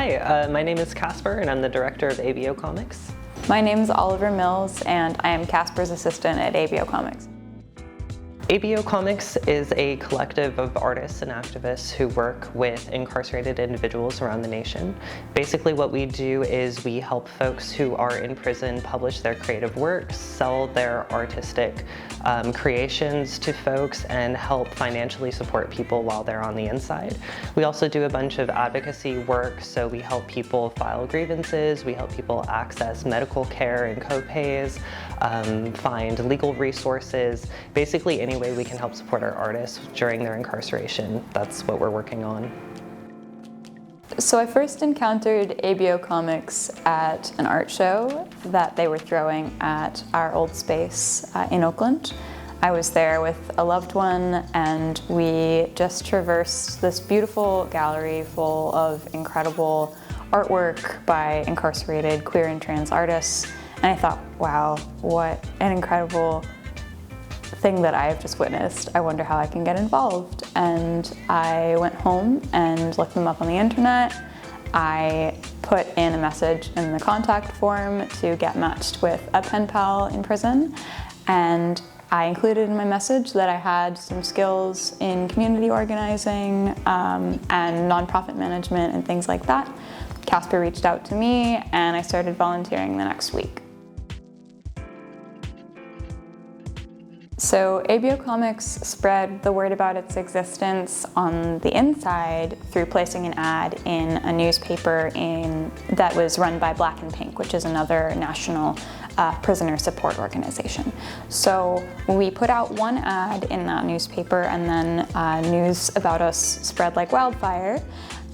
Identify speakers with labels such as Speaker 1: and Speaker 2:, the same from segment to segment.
Speaker 1: Hi, my name is Casper and I'm the director of ABO Comix.
Speaker 2: My name is Oliver Mills and I am Casper's assistant at ABO Comix.
Speaker 1: ABO Comix is a collective of artists and activists who work with incarcerated individuals around the nation. Basically what we do is we help folks who are in prison publish their creative works, sell their artistic creations to folks, and help financially support people while they're on the inside. We also do a bunch of advocacy work, so we help people file grievances, we help people access medical care and co-pays, find legal resources, basically any way we can help support our artists during their incarceration. That's what we're working on.
Speaker 2: So I first encountered ABO Comix at an art show that they were throwing at our old space in Oakland. I was there with a loved one and we just traversed this beautiful gallery full of incredible artwork by incarcerated queer and trans artists. And I thought, wow, what an incredible thing that I have just witnessed. I wonder how I can get involved. And I went home and looked them up on the internet. I put in a message in the contact form to get matched with a pen pal in prison. And I included in my message that I had some skills in community organizing and nonprofit management and things like that. Casper reached out to me and I started volunteering the next week. So ABO Comix spread the word about its existence on the inside through placing an ad in a newspaper that was run by Black and Pink, which is another national prisoner support organization. So we put out one ad in that newspaper and then news about us spread like wildfire.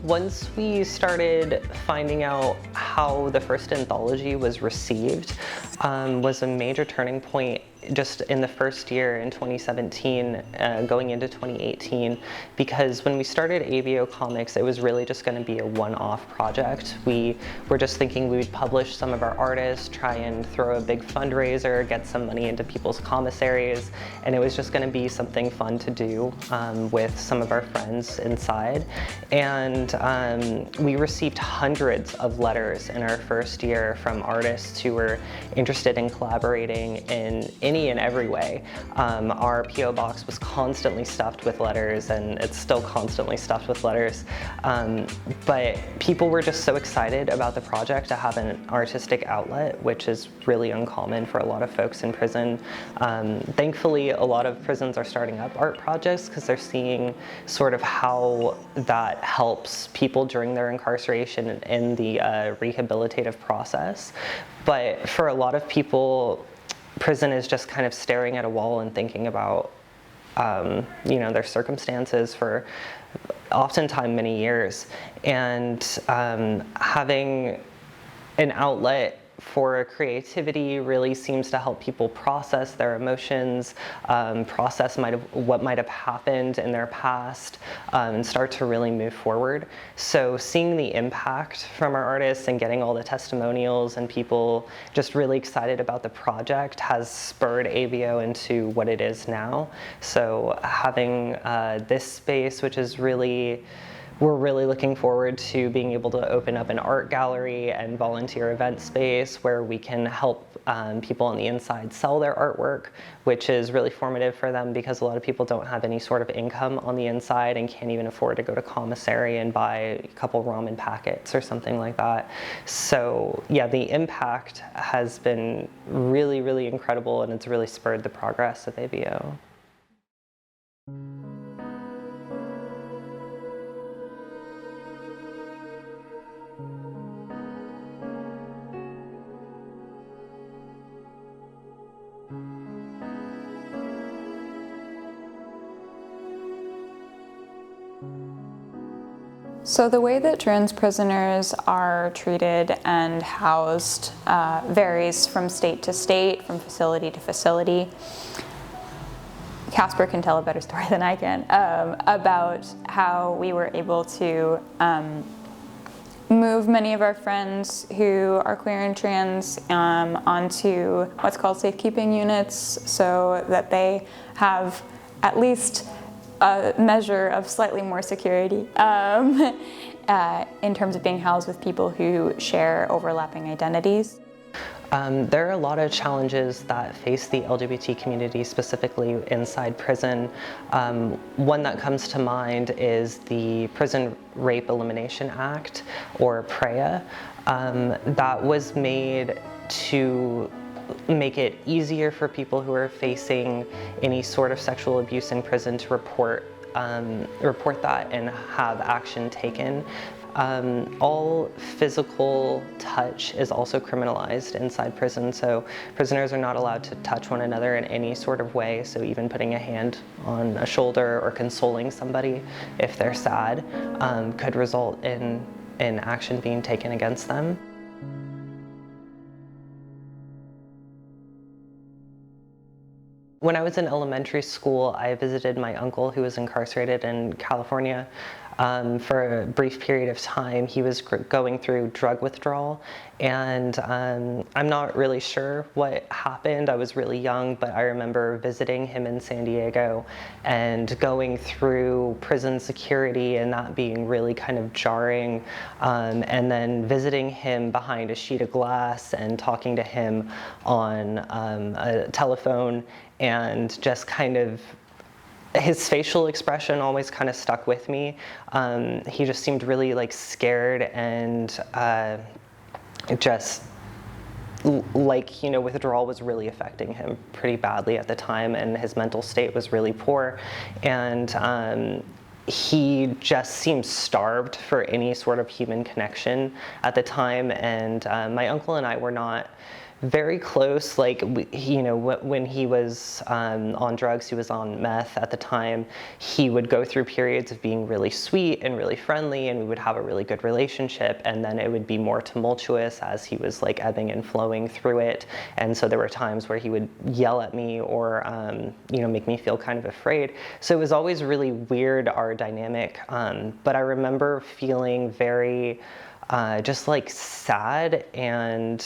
Speaker 1: Once we started finding out how the first anthology was received, was a major turning point just in the first year in 2017, going into 2018, because when we started ABO Comix, it was really just going to be a one-off project. We were just thinking we would publish some of our artists, try and throw a big fundraiser, get some money into people's commissaries, and it was just going to be something fun to do with some of our friends inside. And we received hundreds of letters in our first year from artists who were interested in collaborating in any and every way. Our P.O. box was constantly stuffed with letters, and it's still constantly stuffed with letters. But people were just so excited about the project to have an artistic outlet, which is really uncommon for a lot of folks in prison. Thankfully, a lot of prisons are starting up art projects because they're seeing sort of how that helps people during their incarceration in the rehabilitative process. But for a lot of people, prison is just kind of staring at a wall and thinking about their circumstances for oftentimes many years. And having an outlet for creativity really seems to help people process their emotions, process what might have happened in their past, and start to really move forward. So seeing the impact from our artists and getting all the testimonials and people just really excited about the project has spurred ABO into what it is now. So having this space, which is we're really looking forward to being able to open up an art gallery and volunteer event space where we can help people on the inside sell their artwork, which is really formative for them because a lot of people don't have any sort of income on the inside and can't even afford to go to commissary and buy a couple ramen packets or something like that. So yeah, the impact has been really, really incredible, and it's really spurred the progress of ABO.
Speaker 2: So the way that trans prisoners are treated and housed varies from state to state, from facility to facility. Casper can tell a better story than I can about how we were able to move many of our friends who are queer and trans onto what's called safekeeping units so that they have at least a measure of slightly more security in terms of being housed with people who share overlapping identities.
Speaker 1: There are a lot of challenges that face the LGBT community, specifically inside prison. One that comes to mind is the Prison Rape Elimination Act, or PREA, that was made to make it easier for people who are facing any sort of sexual abuse in prison to report that and have action taken. All physical touch is also criminalized inside prison, so prisoners are not allowed to touch one another in any sort of way, so even putting a hand on a shoulder or consoling somebody if they're sad could result in action being taken against them. When I was in elementary school, I visited my uncle who was incarcerated in California. For a brief period of time. He was going through drug withdrawal, and I'm not really sure what happened. I was really young, but I remember visiting him in San Diego and going through prison security and that being really kind of jarring, and then visiting him behind a sheet of glass and talking to him on a telephone, and just kind of his facial expression always kind of stuck with me. He just seemed really like scared and just like, you know, withdrawal was really affecting him pretty badly at the time, and his mental state was really poor. And he just seemed starved for any sort of human connection at the time. And my uncle and I were not very close. Like, you know, when he was on drugs, he was on meth at the time, he would go through periods of being really sweet and really friendly, and we would have a really good relationship, and then it would be more tumultuous as he was like ebbing and flowing through it. And so there were times where he would yell at me or you know, make me feel kind of afraid. So it was always really weird, our dynamic, but I remember feeling very just like sad and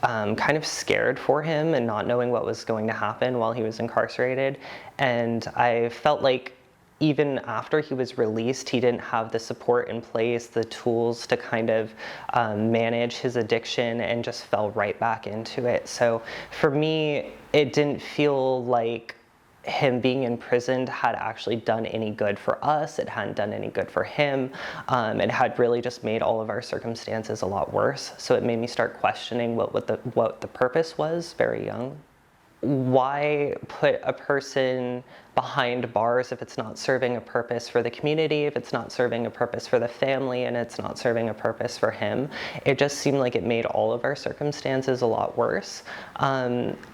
Speaker 1: kind of scared for him and not knowing what was going to happen while he was incarcerated. And I felt like even after he was released, he didn't have the support in place, the tools to kind of manage his addiction, and just fell right back into it. So for me, it didn't feel like him being imprisoned had actually done any good for us. It hadn't done any good for him. It had really just made all of our circumstances a lot worse. So it made me start questioning what the purpose was very young. Why put a person behind bars if it's not serving a purpose for the community, if it's not serving a purpose for the family, and it's not serving a purpose for him? It just seemed like it made all of our circumstances a lot worse.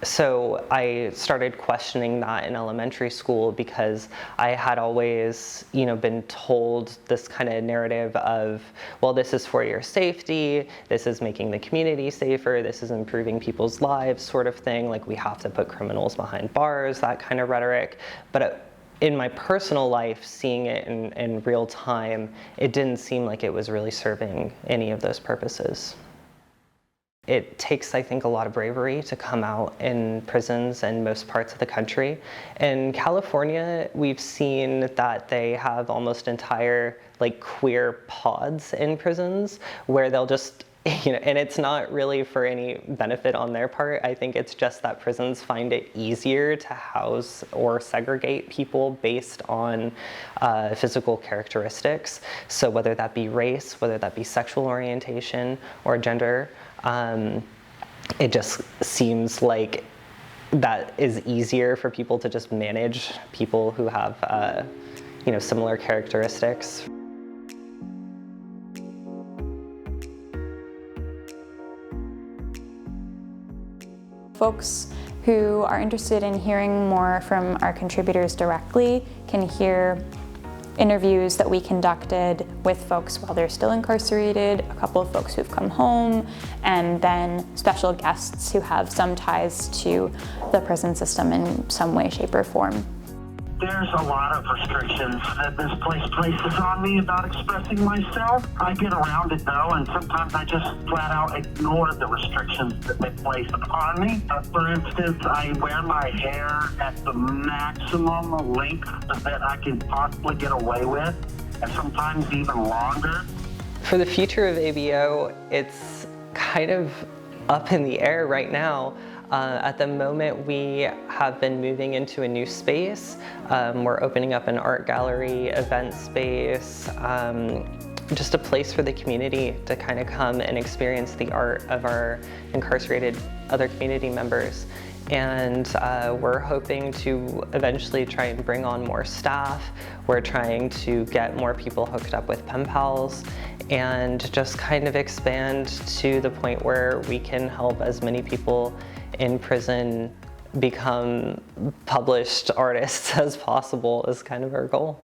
Speaker 1: So I started questioning that in elementary school, because I had always, you know, been told this kind of narrative of, well, this is for your safety, this is making the community safer, this is improving people's lives, sort of thing. Like, we have to put criminals behind bars, that kind of rhetoric. But in my personal life, seeing it in real time, it didn't seem like it was really serving any of those purposes. It takes, I think, a lot of bravery to come out in prisons in most parts of the country. In California, we've seen that they have almost entire like queer pods in prisons where they'll just, you know, and it's not really for any benefit on their part. I think it's just that prisons find it easier to house or segregate people based on physical characteristics. So whether that be race, whether that be sexual orientation or gender, it just seems like that is easier for people to just manage people who have, you know, similar characteristics.
Speaker 2: Folks who are interested in hearing more from our contributors directly can hear interviews that we conducted with folks while they're still incarcerated, a couple of folks who've come home, and then special guests who have some ties to the prison system in some way, shape, or form.
Speaker 3: There's a lot of restrictions that this place places on me about expressing myself. I get around it though, and sometimes I just flat out ignore the restrictions that they place upon me. For instance, I wear my hair at the maximum length that I can possibly get away with, and sometimes even longer.
Speaker 1: For the future of ABO, it's kind of up in the air right now. At the moment, we have been moving into a new space. We're opening up an art gallery, event space, just a place for the community to kind of come and experience the art of our incarcerated other community members. And we're hoping to eventually try and bring on more staff. We're trying to get more people hooked up with pen pals and just kind of expand to the point where we can help as many people in prison become published artists as possible is kind of our goal.